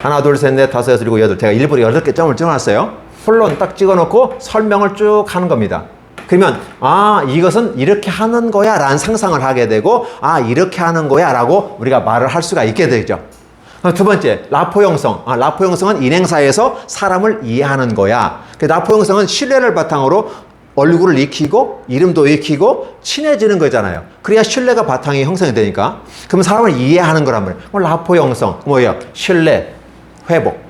하나, 둘, 셋, 넷, 다섯, 여섯, 일곱, 여덟. 제가 일부러 8개 점을 찍어놨어요. 폴론 딱 찍어놓고 설명을 쭉 하는 겁니다. 그러면 이것은 이렇게 하는 거야 라는 상상을 하게 되고 이렇게 하는 거야 라고 우리가 말을 할 수가 있게 되죠. 두 번째, 라포 형성. 라포 형성은 인행사에서 사람을 이해하는 거야. 라포 형성은 신뢰를 바탕으로 얼굴을 익히고 이름도 익히고 친해지는 거잖아요. 그래야 신뢰가 바탕이 형성이 되니까. 그러면 사람을 이해하는 거란 말이에요. 라포 형성 뭐예요? 신뢰, 회복.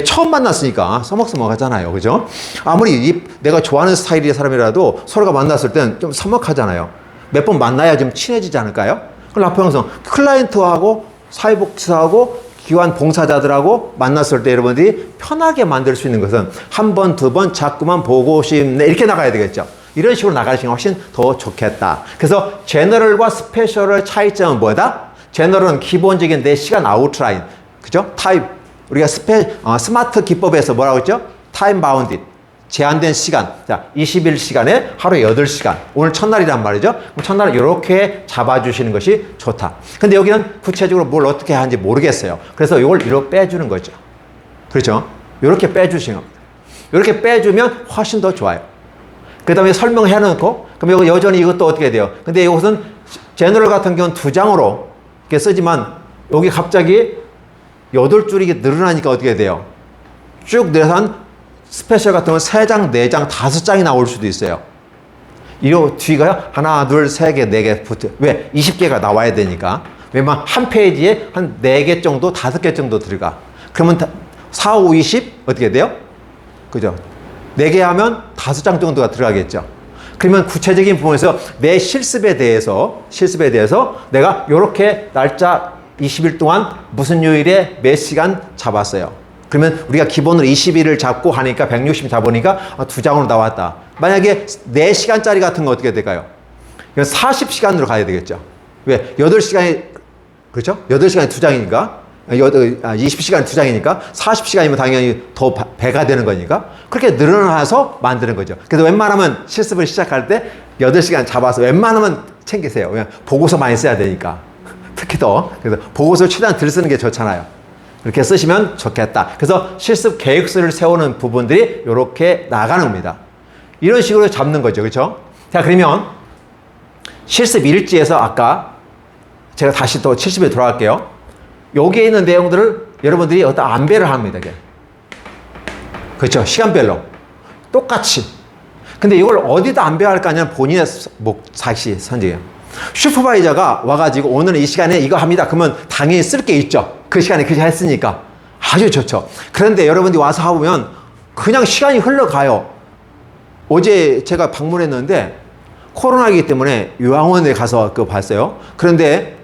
처음 만났으니까 서먹서먹하잖아요. 그죠? 아무리 내가 좋아하는 스타일의 사람이라도 서로가 만났을 때는 좀 서먹하잖아요. 몇 번 만나야 좀 친해지지 않을까요? 그럼 라포 형성. 클라이언트하고 사회복지사하고 기관 봉사자들하고 만났을 때 여러분들이 편하게 만들 수 있는 것은 한 번, 두 번 자꾸만 보고 싶네 이렇게 나가야 되겠죠. 이런 식으로 나가시는 게 훨씬 더 좋겠다. 그래서 제너럴과 스페셜의 차이점은 뭐다? 제너럴은 기본적인 내 시간 아웃라인, 그죠? 타입, 우리가 스마트 기법에서 뭐라고 했죠? 타임 바운드, 제한된 시간. 자, 21시간에 하루에 8시간. 오늘 첫날이란 말이죠. 그럼 첫날은 이렇게 잡아주시는 것이 좋다. 근데 여기는 구체적으로 뭘 어떻게 하는지 모르겠어요. 그래서 이걸 이렇게 빼주는 거죠. 그렇죠? 이렇게 빼주시는 겁니다. 이렇게 빼주면 훨씬 더 좋아요. 그 다음에 설명해 놓고, 그럼 여기 여전히 이것도 어떻게 돼요? 근데 이것은 제너럴 같은 경우는 2장으로 이렇게 쓰지만 여기 갑자기 8줄이 늘어나니까 어떻게 돼요? 쭉 내려서 한 스페셜 같은 건 3장, 4장, 5장이 나올 수도 있어요. 이 뒤가요? 하나, 둘, 3개, 4개 붙어. 왜? 20개가 나와야 되니까. 왜냐면 한 페이지에 한 4개 정도, 5개 정도 들어가. 그러면 4, 5, 20 어떻게 돼요? 그죠? 4개 하면 5장 정도가 들어가겠죠. 그러면 구체적인 부분에서 내 실습에 대해서 내가 이렇게 날짜 20일 동안 무슨 요일에 몇 시간 잡았어요. 그러면 우리가 기본으로 20일을 잡고 하니까 160 잡으니까 2장으로 나왔다. 만약에 4시간짜리 같은 거 어떻게 될까요? 이건 40시간으로 가야 되겠죠. 왜? 8시간이, 그렇죠? 8시간이 2장이니까, 20시간이 2장이니까 40시간이면 당연히 더 배가 되는 거니까 그렇게 늘어나서 만드는 거죠. 그래서 웬만하면 실습을 시작할 때 8시간 잡아서 웬만하면 챙기세요. 그냥 보고서 많이 써야 되니까. 특히 더. 그래서 보고서 최대한 들 쓰는 게 좋잖아요. 이렇게 쓰시면 좋겠다. 그래서 실습 계획서를 세우는 부분들이 이렇게 나가는 겁니다. 이런 식으로 잡는 거죠. 그렇죠? 자, 그러면 실습 일지에서 아까 제가 다시 또 70에 돌아갈게요. 여기에 있는 내용들을 여러분들이 어떤 안배를 합니다. 이게. 그렇죠? 시간별로. 똑같이. 근데 이걸 어디다 안배할 거냐는 본인의 삭시 선정이에요. 슈퍼바이저가 와가지고 오늘은 이 시간에 이거 합니다. 그러면 당연히 쓸 게 있죠. 그 시간에 그렇게 했으니까. 아주 좋죠. 그런데 여러분들이 와서 하면 그냥 시간이 흘러가요. 어제 제가 방문했는데 코로나이기 때문에 요양원에 가서 그거 봤어요. 그런데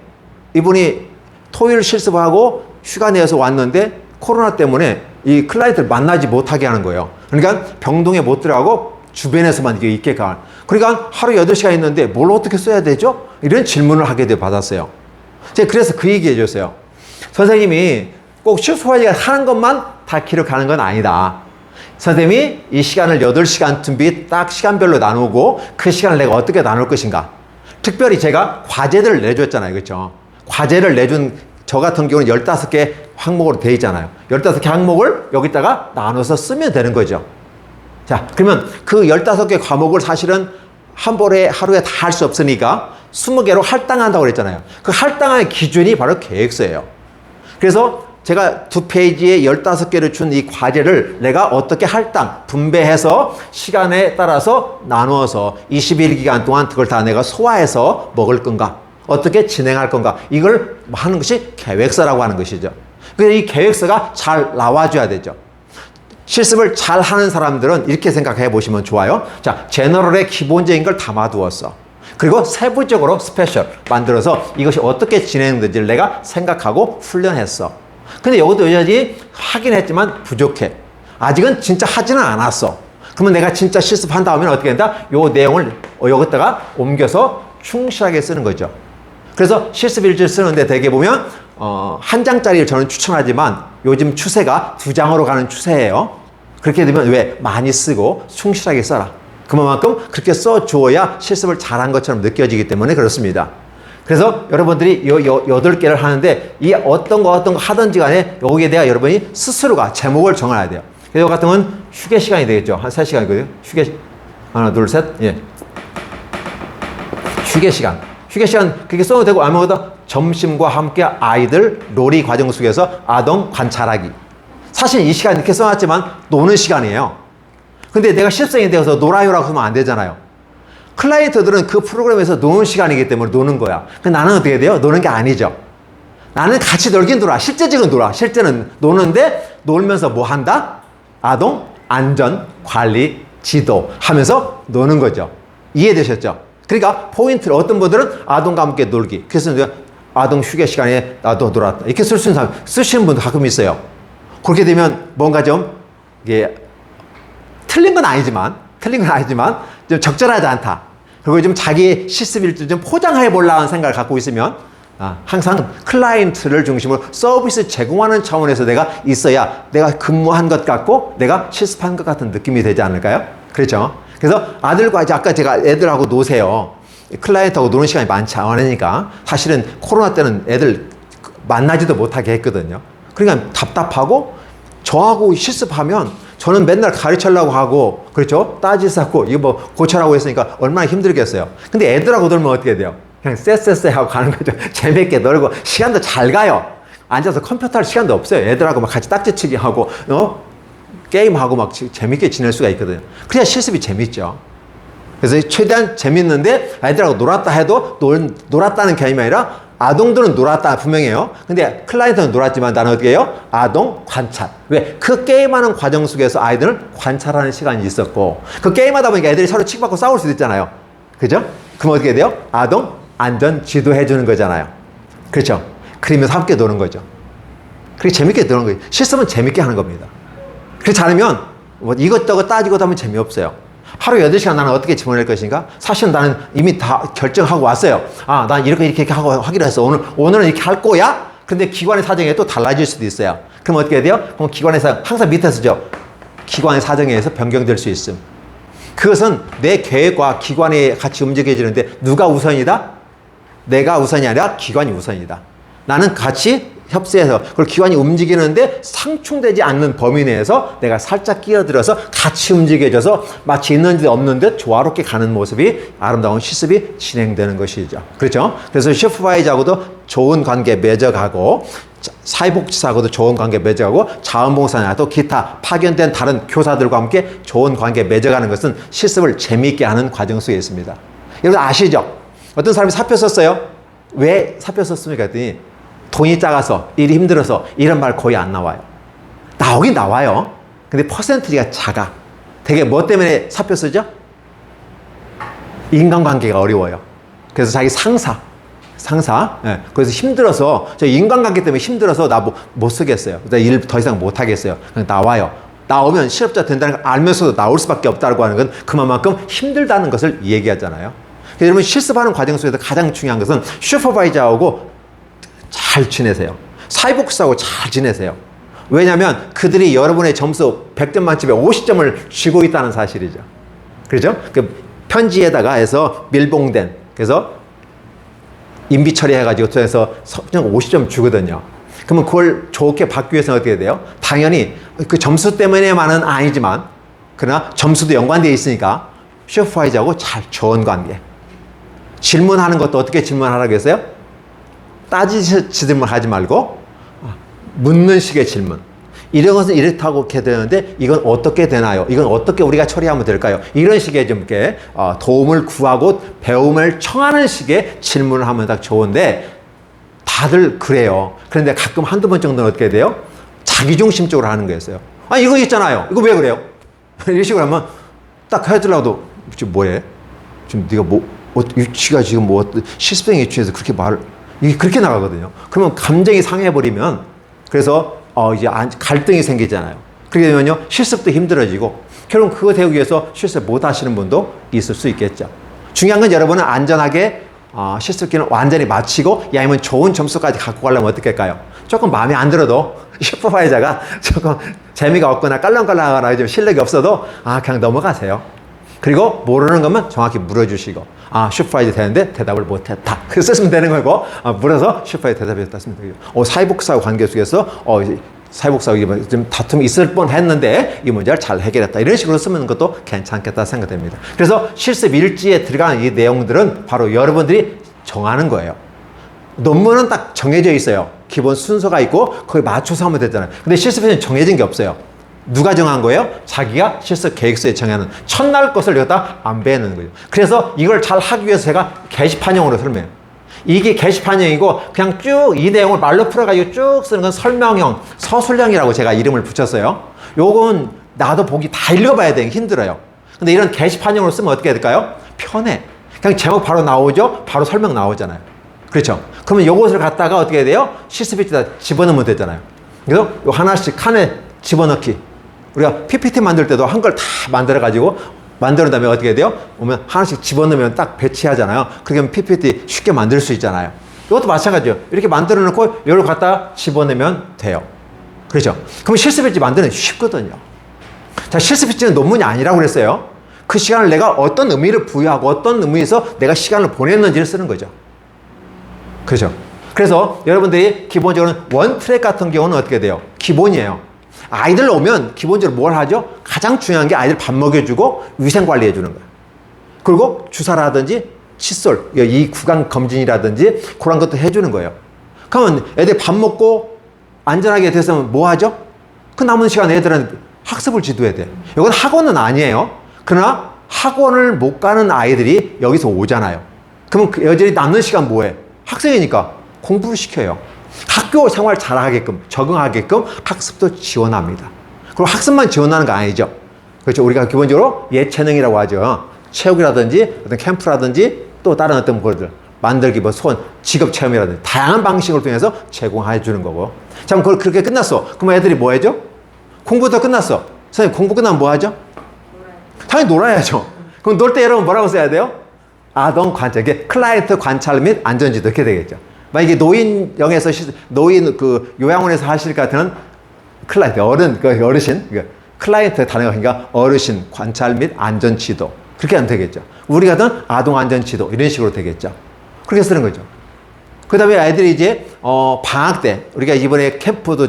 이분이 토요일 실습하고 휴가 내서 왔는데 코로나 때문에 이 클라이언트를 만나지 못하게 하는 거예요. 그러니까 병동에 못 들어가고 주변에서만 이게 있게 가. 그러니까 하루 8시간 있는데 뭘 어떻게 써야 되죠? 이런 질문을 하게 돼 받았어요. 제가 그래서 그 얘기 해줬어요. 선생님이 꼭 슈퍼바이저가 하는 것만 다 기록하는 건 아니다. 선생님이 이 시간을 8시간 준비 딱 시간별로 나누고 그 시간을 내가 어떻게 나눌 것인가. 특별히 제가 과제들을 내줬잖아요. 그렇죠? 과제를 내준 저 같은 경우는 15개 항목으로 되어 있잖아요. 15개 항목을 여기다가 나눠서 쓰면 되는 거죠. 자, 그러면 그 15개 과목을 사실은 한 번에 하루에 다 할 수 없으니까 20개로 할당한다고 그랬잖아요. 그 할당의 기준이 바로 계획서예요. 그래서 제가 2페이지에 15개를 준 이 과제를 내가 어떻게 할당, 분배해서 시간에 따라서 나누어서 21 기간 동안 그걸 다 내가 소화해서 먹을 건가, 어떻게 진행할 건가, 이걸 하는 것이 계획서라고 하는 것이죠. 그래서 이 계획서가 잘 나와줘야 되죠. 실습을 잘 하는 사람들은 이렇게 생각해 보시면 좋아요. 자, 제너럴의 기본적인 걸 담아두었어. 그리고 세부적으로 스페셜 만들어서 이것이 어떻게 진행되는지를 내가 생각하고 훈련했어. 근데 여기도 여전히 하긴 했지만 부족해. 아직은 진짜 하지는 않았어. 그러면 내가 진짜 실습한 다음에 어떻게 된다? 요 내용을 여기다가 옮겨서 충실하게 쓰는 거죠. 그래서 실습 일지를 쓰는데 대개 보면 한 장짜리를 저는 추천하지만 요즘 추세가 2장으로 가는 추세예요. 그렇게 되면 왜? 많이 쓰고 충실하게 써라. 그만큼 그렇게 써주어야 실습을 잘한 것처럼 느껴지기 때문에 그렇습니다. 그래서 여러분들이 요 8개를 하는데 이 어떤 거 하든지 간에 여기에 대해 여러분이 스스로가 제목을 정해야 돼요. 그래서 이 같은 건 휴게 시간이 되겠죠. 한 3시간이거든요. 하나, 둘, 셋. 예. 휴게 시간. 휴게 시간 그렇게 써도 되고 아무것도 점심과 함께 아이들 놀이 과정 속에서 아동 관찰하기. 사실 이 시간 이렇게 써놨지만 노는 시간이에요. 근데 내가 실생이 되어서 놀아요라고 하면 안 되잖아요. 클라이언트들은 그 프로그램에서 노는 시간이기 때문에 노는 거야. 근데 나는 어떻게 돼요? 노는 게 아니죠. 나는 같이 놀긴 놀아. 실제적으로 놀아. 실제는 노는데 놀면서 뭐 한다? 아동 안전 관리 지도 하면서 노는 거죠. 이해되셨죠? 그러니까 포인트를 어떤 분들은 아동과 함께 놀기. 그래서 아동 휴게 시간에 나도 놀았다. 이렇게 쓸 수 있는 사람, 쓰시는 분도 가끔 있어요. 그렇게 되면 뭔가 좀 이게 틀린 건 아니지만 좀 적절하지 않다. 그리고 좀 자기의 실습을 좀 포장해 보려는 생각을 갖고 있으면 항상 클라이언트를 중심으로 서비스 제공하는 차원에서 내가 있어야 내가 근무한 것 같고 내가 실습한 것 같은 느낌이 되지 않을까요? 그렇죠? 그래서 아들과 이제 아까 제가 애들하고 노세요. 클라이언트하고 노는 시간이 많지 않으니까 사실은 코로나 때는 애들 만나지도 못하게 했거든요. 그러니까 답답하고 저하고 실습하면 저는 맨날 가르치려고 하고 그렇죠? 따지 쌓고 이거 뭐 고쳐라고 했으니까 얼마나 힘들겠어요. 근데 애들하고 놀면 어떻게 돼요? 그냥 쎄쎄쎄 하고 가는 거죠. 재밌게 놀고 시간도 잘 가요. 앉아서 컴퓨터 할 시간도 없어요. 애들하고 막 같이 딱지치기 하고 게임하고 막 재밌게 지낼 수가 있거든요. 그래야 실습이 재밌죠. 그래서 최대한 재밌는데 애들하고 놀았다 해도 놀았다는 개념이 아니라 아동들은 놀았다 분명해요. 근데 클라이언트는 놀았지만 나는 어떻게 해요? 아동 관찰. 왜? 그 게임하는 과정 속에서 아이들을 관찰하는 시간이 있었고 그 게임하다 보니까 애들이 서로 치고받고 싸울 수도 있잖아요. 그죠? 그럼 어떻게 돼요? 아동 안전 지도해 주는 거잖아요. 그렇죠? 그러면서 함께 노는 거죠. 그렇게 재밌게 노는 거예요. 실습은 재밌게 하는 겁니다. 그렇지 않으면 뭐 이것저것 따지고 하면 재미없어요. 하루 8시간 나는 어떻게 집어낼 것인가? 사실 나는 이미 다 결정하고 왔어요. 난 이렇게 하고 하기로 했어. 오늘은 이렇게 할 거야? 근데 기관의 사정에 또 달라질 수도 있어요. 그럼 어떻게 돼요? 그럼 기관의 사정, 항상 밑에서죠. 기관의 사정에 의해서 변경될 수 있음. 그것은 내 계획과 기관이 같이 움직여지는데 누가 우선이다? 내가 우선이 아니라 기관이 우선이다. 나는 같이 협세해서 그리고 기관이 움직이는데 상충되지 않는 범위 내에서 내가 살짝 끼어들어서 같이 움직여져서 마치 있는 듯 없는 듯 조화롭게 가는 모습이 아름다운 실습이 진행되는 것이죠. 그렇죠? 그래서 슈퍼바이저하고도 좋은 관계 맺어가고 사회복지사하고도 좋은 관계 맺어가고 자원봉사나 또 기타 파견된 다른 교사들과 함께 좋은 관계 맺어가는 것은 실습을 재미있게 하는 과정 속에 있습니다. 여러분 아시죠? 어떤 사람이 사표 썼어요. 왜 사표 썼습니까? 했더니 돈이 작아서 일이 힘들어서 이런 말 거의 안 나와요. 나오긴 나와요. 근데 퍼센트가 작아. 되게 뭐 때문에 사표 쓰죠? 인간관계가 어려워요. 그래서 자기 상사. 예. 그래서 힘들어서 저 인간관계 때문에 힘들어서 나 못 쓰겠어요. 나 일 더 이상 못 하겠어요. 그냥 나와요. 나오면 실업자 된다는 걸 알면서도 나올 수밖에 없다고 하는 건 그만큼 힘들다는 것을 얘기하잖아요. 그래서 여러분 실습하는 과정 속에서 가장 중요한 것은 슈퍼바이저하고 잘 지내세요. 사회복지사하고 잘 지내세요. 왜냐하면 그들이 여러분의 점수 100점 만점에 50점을 쥐고 있다는 사실이죠. 그렇죠? 그 편지에다가 해서 밀봉된 그래서 인비 처리해가지고 해서 50점 주거든요. 그러면 그걸 좋게 받기 위해서는 어떻게 돼요? 당연히 그 점수 때문에만은 아니지만 그러나 점수도 연관되어 있으니까 슈퍼바이저하고 잘 좋은 관계. 질문하는 것도 어떻게 질문하라고 했어요? 따지질문 하지 말고 묻는 식의 질문. 이런 것은 이렇다고 이렇게 되는데 이건 어떻게 되나요? 이건 어떻게 우리가 처리하면 될까요? 이런 식의 좀 이렇게 도움을 구하고 배움을 청하는 식의 질문을 하면 딱 좋은데 다들 그래요. 그런데 가끔 한두 번 정도는 어떻게 돼요? 자기중심적으로 하는 거였어요. 이거 있잖아요. 이거 왜 그래요? 이런 식으로 하면 딱 해주려고도 지금 뭐해? 지금 네가 유치가 지금 실습생 유치에서 그렇게 이게 그렇게 나가거든요. 그러면 감정이 상해버리면 그래서 이제 갈등이 생기잖아요. 그렇게 되면요 실습도 힘들어지고 결국 그거 되기 위해서 실습 못 하시는 분도 있을 수 있겠죠. 중요한 건 여러분은 안전하게 실습 기간을 완전히 마치고 아니면 좋은 점수까지 갖고 가려면 어떻게 할까요? 조금 마음에 안 들어도 슈퍼바이저가 조금 재미가 없거나 깔랑깔랑하거나 좀 실력이 없어도 그냥 넘어가세요. 그리고 모르는 것만 정확히 물어주시고, 아, 슈퍼바이저 되는데 대답을 못했다. 그래서 쓰시면 되는 거고, 물어서 슈퍼바이저 대답했다 쓰면 되고, 사회복사와 관계 속에서, 사회복사하고 좀 다툼이 있을 뻔 했는데 이 문제를 잘 해결했다. 이런 식으로 쓰는 것도 괜찮겠다 생각됩니다. 그래서 실습 일지에 들어가는 이 내용들은 바로 여러분들이 정하는 거예요. 논문은 딱 정해져 있어요. 기본 순서가 있고 거기에 맞춰서 하면 되잖아요. 근데 실습에는 정해진 게 없어요. 누가 정한 거예요? 자기가 실습 계획서에 정하는 첫날 것을 여기다 안 배우는 거죠. 그래서 이걸 잘 하기 위해서 제가 게시판형으로 설명해요. 이게 게시판형이고 그냥 쭉 이 내용을 말로 풀어가지고 쭉 쓰는 건 설명형, 서술형이라고 제가 이름을 붙였어요. 요건 나도 보기 다 읽어봐야 되는 게 힘들어요. 근데 이런 게시판형으로 쓰면 어떻게 될까요? 편해. 그냥 제목 바로 나오죠? 바로 설명 나오잖아요. 그렇죠? 그러면 요것을 갖다가 어떻게 해야 돼요? 실습일지에다 집어넣으면 되잖아요. 그래서 요 하나씩 칸에 집어넣기. 우리가 PPT 만들 때도 한 걸 다 만들어가지고 만드는 다음에 어떻게 돼요? 오면 하나씩 집어넣으면 딱 배치하잖아요. 그러면 PPT 쉽게 만들 수 있잖아요. 이것도 마찬가지예요. 이렇게 만들어 놓고 이걸 갖다 집어넣으면 돼요. 그렇죠? 그럼 실습일지 만드는 게 쉽거든요. 자, 실습일지는 논문이 아니라고 그랬어요. 그 시간을 내가 어떤 의미를 부여하고 어떤 의미에서 내가 시간을 보냈는지를 쓰는 거죠. 그렇죠? 그래서 여러분들이 기본적으로 원 트랙 같은 경우는 어떻게 돼요? 기본이에요. 아이들 오면 기본적으로 뭘 하죠? 가장 중요한 게 아이들 밥 먹여주고 위생관리해 주는 거예요. 그리고 주사라든지 칫솔, 이 구강 검진이라든지 그런 것도 해주는 거예요. 그러면 애들 밥 먹고 안전하게 됐으면 뭐 하죠? 그 남은 시간 애들은 학습을 지도해야 돼요. 이건 학원은 아니에요. 그러나 학원을 못 가는 아이들이 여기서 오잖아요. 그러면 여전히 남는 시간 뭐해? 학생이니까 공부를 시켜요. 학교 생활 잘하게끔, 적응하게끔 학습도 지원합니다. 그리고 학습만 지원하는 거 아니죠. 그렇죠. 우리가 기본적으로 예체능이라고 하죠. 체육이라든지 어떤 캠프라든지 또 다른 어떤 것들 만들기, 뭐 소원, 직업 체험이라든지 다양한 방식을 통해서 제공해 주는 거고. 자, 그럼 그걸 그렇게 끝났어. 그럼 애들이 뭐 해죠? 공부도 끝났어. 선생님, 공부 끝나면 뭐 하죠? 당연히 놀아야죠. 그럼 놀 때 여러분 뭐라고 써야 돼요? 아동 관찰, 이게 클라이언트 관찰 및 안전지도 이렇게 되겠죠. 만약에 노인영에서, 노인 그 요양원에서 하실 것 같은 클라이언트, 어르신, 클라이언트 단어가 그러니까 어르신 관찰 및 안전지도. 그렇게 하면 되겠죠. 우리가 하던 아동 안전지도, 이런 식으로 되겠죠. 그렇게 쓰는 거죠. 그 다음에 아이들이 이제, 방학 때, 우리가 이번에 캠프도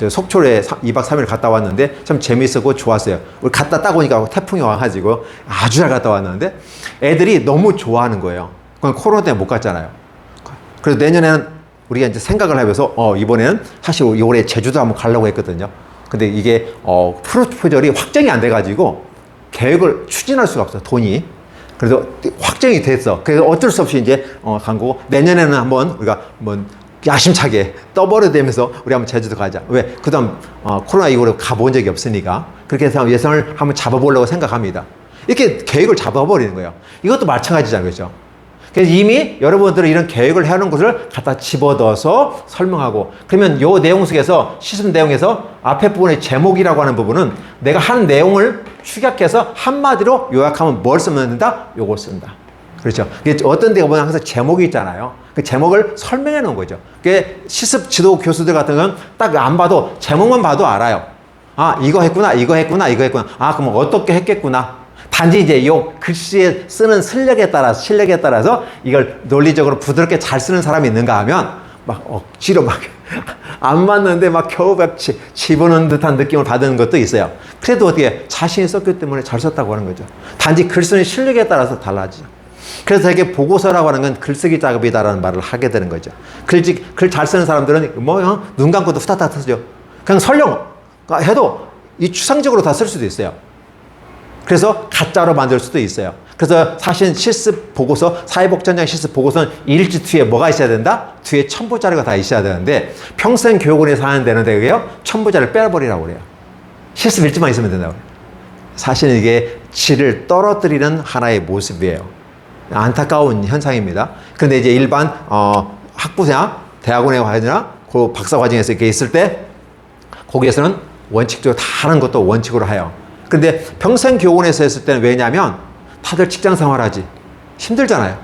속초에 2박 3일 갔다 왔는데 참 재밌었고 좋았어요. 우리 갔다 딱 오니까 태풍이 와가지고 아주 잘 갔다 왔는데 애들이 너무 좋아하는 거예요. 그건 코로나 때문에 못 갔잖아요. 그래서 내년에는 우리가 이제 생각을 하면서, 이번에는 사실 올해 제주도 한번 가려고 했거든요. 근데 이게, 프로포절이 확정이 안 돼가지고 계획을 추진할 수가 없어, 돈이. 그래서 확정이 됐어. 그래서 어쩔 수 없이 이제, 간 거고, 내년에는 한번 우리가 한번 야심차게 떠버려대면서 우리 한번 제주도 가자. 왜? 그 다음, 코로나 이후로 가본 적이 없으니까. 그렇게 해서 예산을 한번 잡아보려고 생각합니다. 이렇게 계획을 잡아버리는 거예요. 이것도 마찬가지잖아요. 그렇죠? 그래서 이미 여러분들은 이런 계획을 해놓은 것을 갖다 집어넣어서 설명하고, 그러면 요 내용 속에서, 시습 내용에서 앞에 부분의 제목이라고 하는 부분은 내가 한 내용을 축약해서 한마디로 요약하면 뭘 쓰면 된다? 요걸 쓴다. 그렇죠. 어떤 데 보면 항상 제목이 있잖아요. 그 제목을 설명해 놓은 거죠. 그게 시습 지도 교수들 같은 경우는 딱 안 봐도, 제목만 봐도 알아요. 아, 이거 했구나, 이거 했구나, 이거 했구나. 아, 그럼 어떻게 했겠구나. 단지 이제 요 글씨에 쓰는 실력에 따라서 이걸 논리적으로 부드럽게 잘 쓰는 사람이 있는가 하면 막 억지로 막 안 맞는데 막 겨우 집어넣는 듯한 느낌을 받는 것도 있어요. 그래도 어떻게 자신이 썼기 때문에 잘 썼다고 하는 거죠. 단지 글 쓰는 실력에 따라서 달라지죠. 그래서 되게 보고서라고 하는 건 글쓰기 작업이다라는 말을 하게 되는 거죠. 글 잘 쓰는 사람들은 눈 감고도 후다닥 쓰죠. 그냥 설령 해도 이 추상적으로 다 쓸 수도 있어요. 그래서 가짜로 만들 수도 있어요. 그래서 사실 실습 보고서, 사회복전형 실습 보고서는 일지 뒤에 뭐가 있어야 된다? 뒤에 첨부 자료가 다 있어야 되는데 평생 교육원에서 하는 데는 되게요, 첨부 자료를 빼버리라고 그래요. 실습 일지만 있으면 된다고 그래요. 사실은 이게 질을 떨어뜨리는 하나의 모습이에요. 안타까운 현상입니다. 그런데 이제 일반 학부생, 대학원에 가거나 그 박사 과정에서 이렇게 있을 때 거기에서는 원칙적으로 다 하는 것도 원칙으로 해요. 근데 평생 교원에서 했을 때는 왜냐면 다들 직장 생활하지. 힘들잖아요.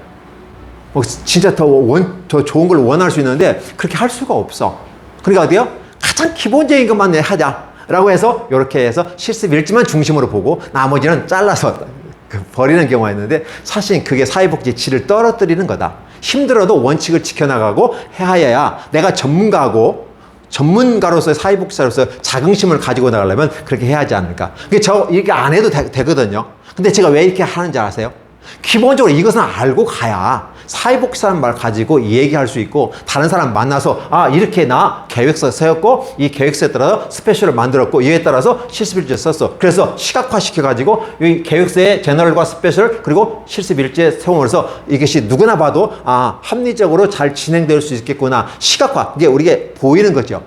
진짜 더 좋은 걸 원할 수 있는데 그렇게 할 수가 없어. 그러니까 어디요? 가장 기본적인 것만 하자라고 해서 이렇게 해서 실습 일지만 중심으로 보고 나머지는 잘라서 버리는 경우가 있는데 사실 그게 사회복지 질을 떨어뜨리는 거다. 힘들어도 원칙을 지켜나가고 해야 내가 전문가로서의 사회복지사로서 자긍심을 가지고 나가려면 그렇게 해야 하지 않을까. 이게 안 해도 되거든요. 근데 제가 왜 이렇게 하는지 아세요? 기본적으로 이것은 알고 가야 사회복지사라는 말 가지고 얘기할 수 있고 다른 사람 만나서 이렇게 나 계획서 세웠고 이 계획서에 따라서 스페셜을 만들었고 이에 따라서 실습일지 썼어. 그래서 시각화 시켜가지고 이 계획서의 제너럴과 스페셜 그리고 실습일지에 세움으로써 이것이 누구나 봐도 합리적으로 잘 진행될 수 있겠구나. 시각화. 이게 우리가 보이는 거죠.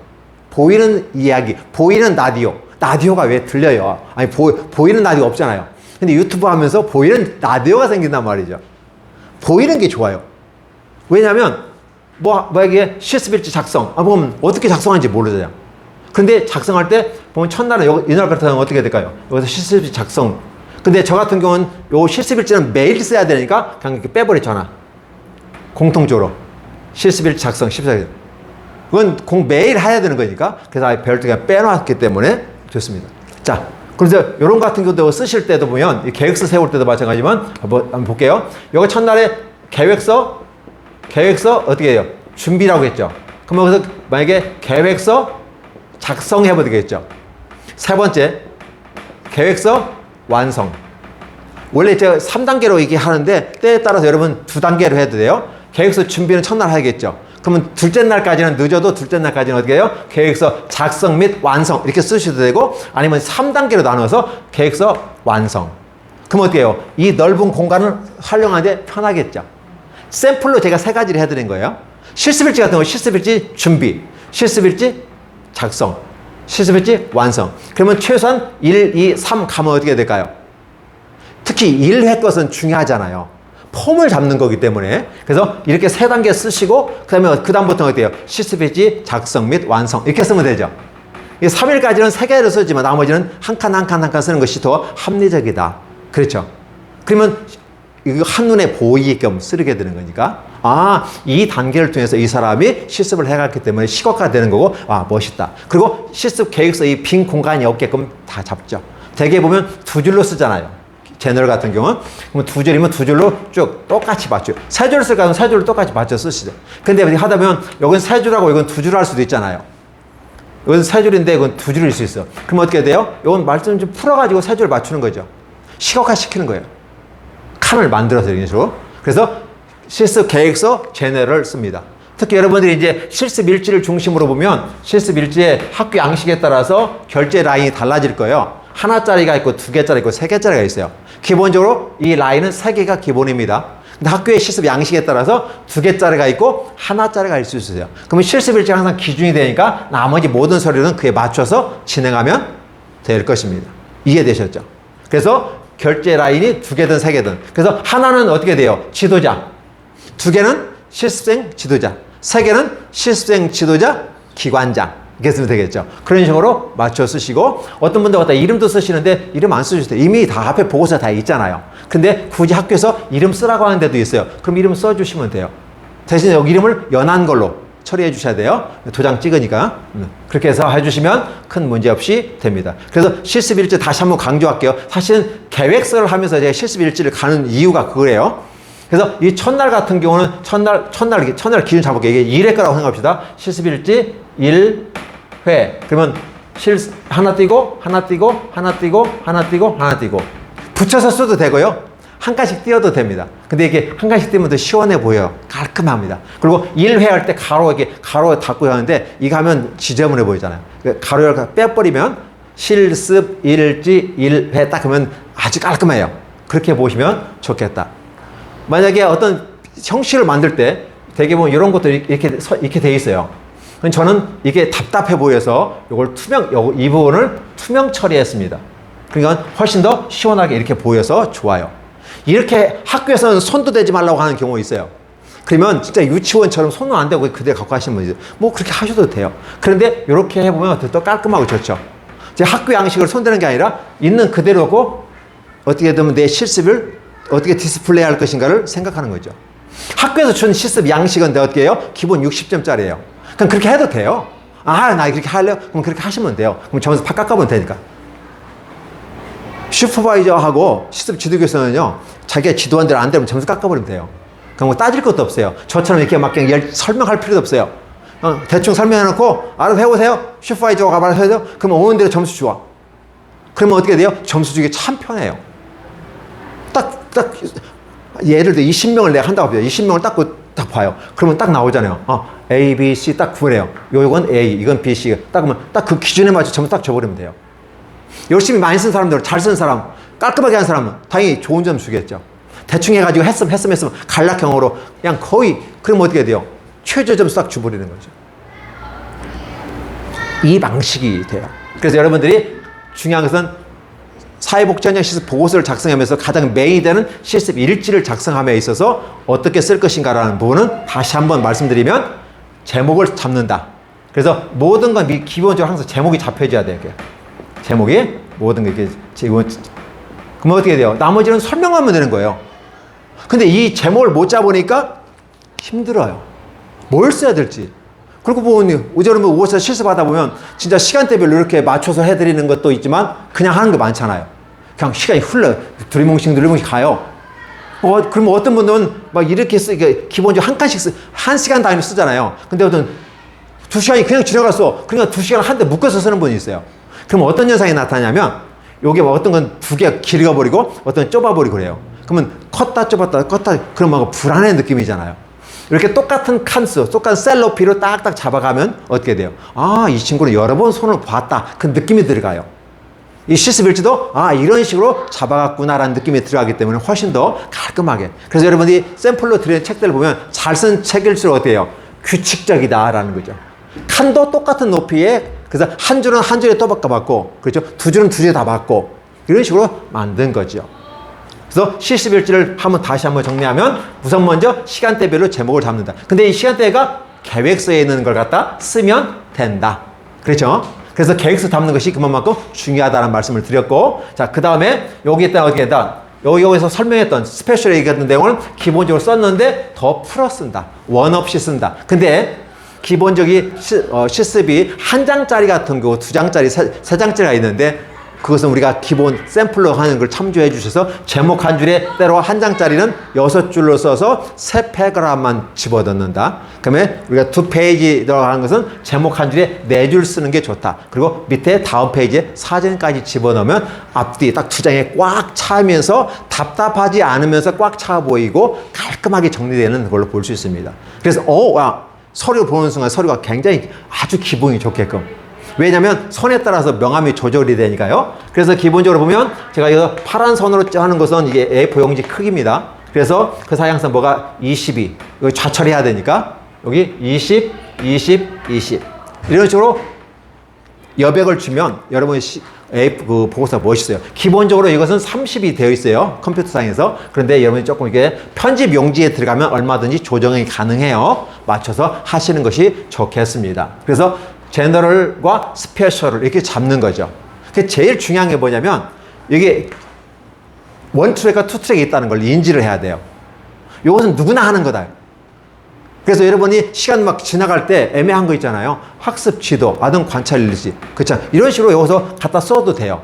보이는 이야기, 보이는 라디오. 라디오가 왜 들려요? 아니 보이는 라디오 없잖아요. 근데 유튜브 하면서 보이는 라디오가 생긴단 말이죠. 보이는 게 좋아요. 왜냐면, 이게 실습일지 작성. 보면 어떻게 작성하는지 모르잖아요. 근데 작성할 때, 보면 첫날은 이날 같은 경우는 어떻게 될까요? 여기서 실습일지 작성. 근데 저 같은 경우는 요 실습일지는 매일 써야 되니까 그냥 이렇게 빼버리잖아. 공통적으로. 실습일지 작성, 14일. 그건 매일 해야 되는 거니까. 그래서 아예 별도 그냥 빼놨기 때문에 좋습니다. 자. 그래서 이런 같은 경우도 쓰실 때도 보면 이 계획서 세울 때도 마찬가지지만 한번 볼게요. 요거 첫날에 계획서 어떻게 해요? 준비라고 했죠. 그럼 여기서 만약에 계획서 작성해보면 되겠죠. 세 번째 계획서 완성. 원래 제가 3단계로 얘기하는데 때에 따라서 여러분 2단계로 해도 돼요. 계획서 준비는 첫날 하겠죠. 그러면 둘째 날까지는 늦어도 둘째 날까지는 어떻게 해요? 계획서 작성 및 완성 이렇게 쓰셔도 되고 아니면 3단계로 나눠서 계획서 완성. 그럼 어떻게 해요? 이 넓은 공간을 활용하는데 편하겠죠. 샘플로 제가 3가지를 해드린 거예요. 실습일지 같은 거 실습일지 준비, 실습일지 작성, 실습일지 완성. 그러면 최소한 1, 2, 3 가면 어떻게 될까요? 특히 1회 것은 중요하잖아요. 폼을 잡는 거기 때문에 그래서 이렇게 3단계 쓰시고 그 다음부터는 어때요? 실습일지 작성 및 완성 이렇게 쓰면 되죠. 3일까지는 3개를 쓰지만 나머지는 한 칸 쓰는 것이 더 합리적이다. 그렇죠. 그러면 이거 한눈에 보이게끔 쓰게 되는 거니까 이 단계를 통해서 이 사람이 실습을 해갔기 때문에 시각화되는 거고 멋있다. 그리고 실습 계획서 이 빈 공간이 없게끔 다 잡죠. 대개 보면 2줄로 쓰잖아요. 제너럴 같은 경우는 그럼 2줄이면 2줄로 쭉 똑같이 맞춰요. 3줄을 쓸까 하면 3줄을 똑같이 맞춰 쓰시죠. 근데 하다 보면 여긴 3줄하고 이건 2줄 할 수도 있잖아요. 이건 3줄인데 이건 2줄일 수 있어. 그럼 어떻게 돼요? 이건 말씀 좀 풀어가지고 3줄 맞추는 거죠. 시각화 시키는 거예요. 칸을 만들어서 이런 식으로. 그래서 실습 계획서 제너럴 씁니다. 특히 여러분들이 이제 실습 일지를 중심으로 보면 실습 일지의 학교 양식에 따라서 결제 라인이 달라질 거예요. 하나짜리가 있고 2개짜리 있고 3개짜리가 있어요. 기본적으로 이 라인은 3개가 기본입니다. 근데 학교의 실습 양식에 따라서 2개짜리가 있고 하나짜리가 있을 수 있어요. 그러면 실습 일지가 항상 기준이 되니까 나머지 모든 서류는 그에 맞춰서 진행하면 될 것입니다. 이해되셨죠? 그래서 결제 라인이 2개든 3개든. 그래서 하나는 어떻게 돼요? 지도자. 2개는 실습생 지도자. 3개는 실습생 지도자 기관장. 이렇게 쓰면 되겠죠. 그런 식으로 맞춰 쓰시고 어떤 분들 갖다 이름도 쓰시는데 이름 안 써주세요. 이미 다 앞에 보고서 다 있잖아요. 근데 굳이 학교에서 이름 쓰라고 하는 데도 있어요. 그럼 이름 써주시면 돼요. 대신 여기 이름을 연한 걸로 처리해 주셔야 돼요. 도장 찍으니까. 그렇게 해서 해주시면 큰 문제 없이 됩니다. 그래서 실습일지 다시 한번 강조할게요. 사실은 계획서를 하면서 제가 실습일지를 가는 이유가 그거예요. 그래서 이 첫날 같은 경우는 첫날 기준 잡을게요. 이게 1회 거라고 생각합시다. 실습일지 1회. 그러면 하나 띄고, 하나 띄고, 하나 띄고, 하나 띄고, 하나 띄고. 붙여서 써도 되고요. 한 칸씩 띄어도 됩니다. 근데 이게 한 칸씩 띄면 더 시원해 보여요. 깔끔합니다. 그리고 1회 할 때 가로 닫고 하는데 이거 하면 지저분해 보이잖아요. 가로를 빼버리면 실습 일지 1회 딱 하면 아주 깔끔해요. 그렇게 보시면 좋겠다. 만약에 어떤 형식을 만들 때 대개 보면 이런 것도 이렇게 돼 있어요. 저는 이게 답답해 보여서 이 부분을 투명 처리했습니다. 그러니까 훨씬 더 시원하게 이렇게 보여서 좋아요. 이렇게 학교에서는 손도 대지 말라고 하는 경우 있어요. 그러면 진짜 유치원처럼 손은 안 대고 그대로 갖고 하시는 분이 뭐 그렇게 하셔도 돼요. 그런데 이렇게 해보면 더 깔끔하고 좋죠. 이제 학교 양식을 손대는 게 아니라 있는 그대로고 어떻게 되면 내 실습을 어떻게 디스플레이 할 것인가를 생각하는 거죠. 학교에서 준 실습 양식은 어떻게 해요? 기본 60점짜리예요. 그럼 그렇게 해도 돼요. 나 그렇게 하려고? 그럼 그렇게 하시면 돼요. 그럼 점수 팍 깎아보면 되니까. 슈퍼바이저하고 실습 지도교사는요, 자기가 지도한 대로 안 되면 점수 깎아버리면 돼요. 그럼 뭐 따질 것도 없어요. 저처럼 이렇게 막 그냥 설명할 필요도 없어요. 대충 설명해놓고, 알아서 해보세요. 슈퍼바이저가 알아서 해요. 그럼 오는 대로 점수 줘. 그러면 어떻게 돼요? 점수 주기 참 편해요. 예를 들어 20명을 내가 한다고 해요. 20명을 딱 봐요. 그러면 딱 나오잖아요. A, B, C 딱 구분해요. 요건 A, 이건 B, C. 딱 그러면 딱 그 기준에 맞춰 점수 딱 줘버리면 돼요. 열심히 많이 쓴 사람들, 잘 쓴 사람, 깔끔하게 한 사람은 당연히 좋은 점 주겠죠. 대충 해가지고 했으면 간략형으로 그냥 거의, 그러면 어떻게 돼요? 최저 점수 딱 줘버리는 거죠. 이 방식이 돼요. 그래서 여러분들이 중요한 것은 사회복지현장 실습 보고서를 작성하면서 가장 메인이 되는 실습 일지를 작성함에 있어서 어떻게 쓸 것인가라는 부분은 다시 한번 말씀드리면 제목을 잡는다. 그래서 모든 건 기본적으로 항상 제목이 잡혀줘야 돼요. 제목이 모든 게 이렇게 그러면 어떻게 돼요? 나머지는 설명하면 되는 거예요. 근데 이 제목을 못 잡으니까 힘들어요. 뭘 써야 될지. 그리고 보면 여러분 5월서 실습하다 보면 진짜 시간대별로 이렇게 맞춰서 해드리는 것도 있지만 그냥 하는 게 많잖아요. 그냥 시간이 흘러 두리뭉실 가요. 그러면 어떤 분들은 막 이렇게 기본적으로 한 칸씩 한 시간 단위로 쓰잖아요. 근데 어떤 2시간이 그냥 지나갔어. 그러니까 2시간을 한 대 묶어서 쓰는 분이 있어요. 그럼 어떤 현상이 나타나냐면 요게 어떤 건 두 개가 길어버리고 어떤 건 좁아버리고 그래요. 그러면 컸다 좁았다 그러면 불안한 느낌이잖아요. 이렇게 똑같은 칸수, 똑같은 셀 높이로 딱딱 잡아가면 어떻게 돼요? 이 친구는 여러 번 손을 봤다. 그 느낌이 들어가요. 이 실습일지도 이런 식으로 잡아갔구나라는 느낌이 들어가기 때문에 훨씬 더 깔끔하게. 그래서 여러분이 샘플로 드리는 책들을 보면 잘 쓴 책일수록 어때요? 규칙적이다라는 거죠. 칸도 똑같은 높이에, 그래서 한 줄은 한 줄에 또 바꿔봤고, 그렇죠? 두 줄은 두 줄에 다 받고, 이런 식으로 만든 거죠. 그래서 실습일지를 다시 한번 정리하면 우선 먼저 시간대별로 제목을 잡는다. 근데 이 시간대가 계획서에 있는 걸 갖다 쓰면 된다. 그렇죠? 그래서 계획서 잡는 것이 그만큼 중요하다는 말씀을 드렸고, 자, 그 다음에 여기에다 어떻게 했다? 여기서 설명했던 스페셜 얘기했던 내용을 기본적으로 썼는데 더 풀어 쓴다. 원 없이 쓴다. 근데 기본적인 실습이 한 장짜리 같은 거, 두 장짜리, 세 장짜리가 있는데 그것은 우리가 기본 샘플로 하는 걸 참조해 주셔서 제목 한 줄에 때로 한 장짜리는 6줄로 써서 3패러그램만 집어넣는다. 그러면 우리가 2페이지 들어가는 것은 제목 한 줄에 4줄 쓰는 게 좋다. 그리고 밑에 다음 페이지에 사진까지 집어넣으면 앞뒤 딱 2장에 꽉 차면서 답답하지 않으면서 꽉 차 보이고 깔끔하게 정리되는 걸로 볼 수 있습니다. 그래서 서류 보는 순간 서류가 굉장히 아주 기분이 좋게끔. 왜냐면 선에 따라서 명암이 조절이 되니까요. 그래서 기본적으로 보면 제가 이거 파란 선으로 하는 것은 이게 A4 용지 크기입니다. 그래서 그 사이 항상 뭐가 22. 이거 좌철해야 되니까 여기 20, 20, 20. 이런 식으로 여백을 주면 여러분이 그 보고서가 멋있어요. 기본적으로 이것은 30이 되어 있어요. 컴퓨터상에서. 그런데 여러분이 조금 이게 편집 용지에 들어가면 얼마든지 조정이 가능해요. 맞춰서 하시는 것이 좋겠습니다. 그래서 제너럴과 스페셜을 이렇게 잡는 거죠. 제일 중요한 게 뭐냐면 이게 원 트랙과 투 트랙이 있다는 걸 인지를 해야 돼요. 이것은 누구나 하는 거다. 그래서 여러분이 시간 막 지나갈 때 애매한 거 있잖아요. 학습 지도, 아동 관찰 일지. 그렇죠. 이런 식으로 여기서 갖다 써도 돼요.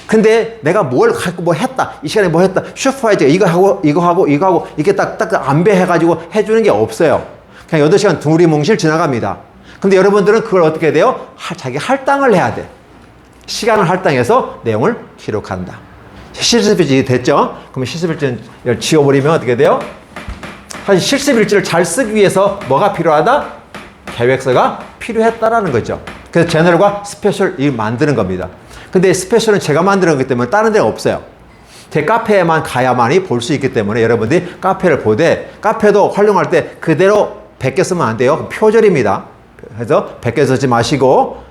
근데 내가 뭘 갖고 뭐 했다. 이 시간에 뭐 했다. 슈퍼바이저가 이거 하고 이게 딱 안배해가지고 해주는 게 없어요. 그냥 8시간 두리뭉실 지나갑니다. 근데 여러분들은 그걸 어떻게 돼요? 자기 할당을 해야 돼. 시간을 할당해서 내용을 기록한다. 실습일지 됐죠? 그럼 실습일지를 지워버리면 어떻게 돼요? 사실 실습일지를 잘 쓰기 위해서 뭐가 필요하다? 계획서가 필요했다라는 거죠. 그래서 제너럴과 스페셜이 만드는 겁니다. 근데 스페셜은 제가 만드는 거기 때문에 다른 데가 없어요. 제 카페에만 가야만이 볼 수 있기 때문에 여러분들이 카페를 보되 카페도 활용할 때 그대로 100개 쓰면 안 돼요. 표절입니다. 그래서 100개 쓰지 마시고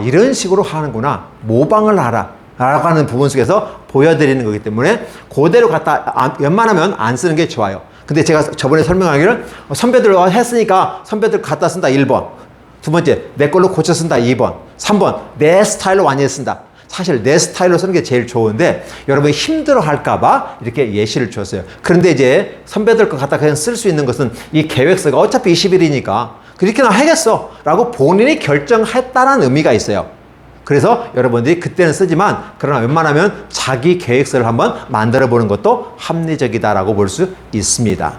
이런 식으로 하는구나. 모방을 하라. 라고 하는 부분 속에서 보여드리는 거기 때문에 그대로 갖다 웬만하면 안 쓰는 게 좋아요. 근데 제가 저번에 설명하기를 선배들 했으니까 선배들 갖다 쓴다 1번. 두 번째 내 걸로 고쳐 쓴다 2번. 3번 내 스타일로 완전히 쓴다. 사실 내 스타일로 쓰는 게 제일 좋은데 여러분이 힘들어 할까봐 이렇게 예시를 줬어요. 그런데 이제 선배들 거 갖다 그냥 쓸 수 있는 것은 이 계획서가 어차피 20일이니까 그렇게나 하겠어 라고 본인이 결정했다는 의미가 있어요. 그래서 여러분들이 그때는 쓰지만 그러나 웬만하면 자기 계획서를 한번 만들어 보는 것도 합리적이다라고 볼 수 있습니다.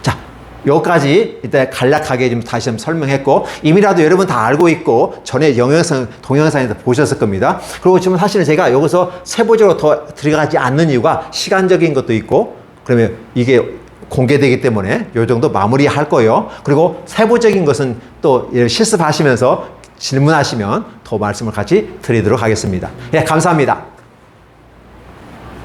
자, 여기까지 일단 간략하게 좀 다시 한번 설명했고 이미라도 여러분 다 알고 있고 전에 동영상에서 보셨을 겁니다. 그리고 지금 사실은 제가 여기서 세부적으로 더 들어가지 않는 이유가 시간적인 것도 있고 그러면 이게 공개되기 때문에 이 정도 마무리할 거예요. 그리고 세부적인 것은 또 실습하시면서 질문하시면 더 말씀을 같이 드리도록 하겠습니다. 예, 감사합니다.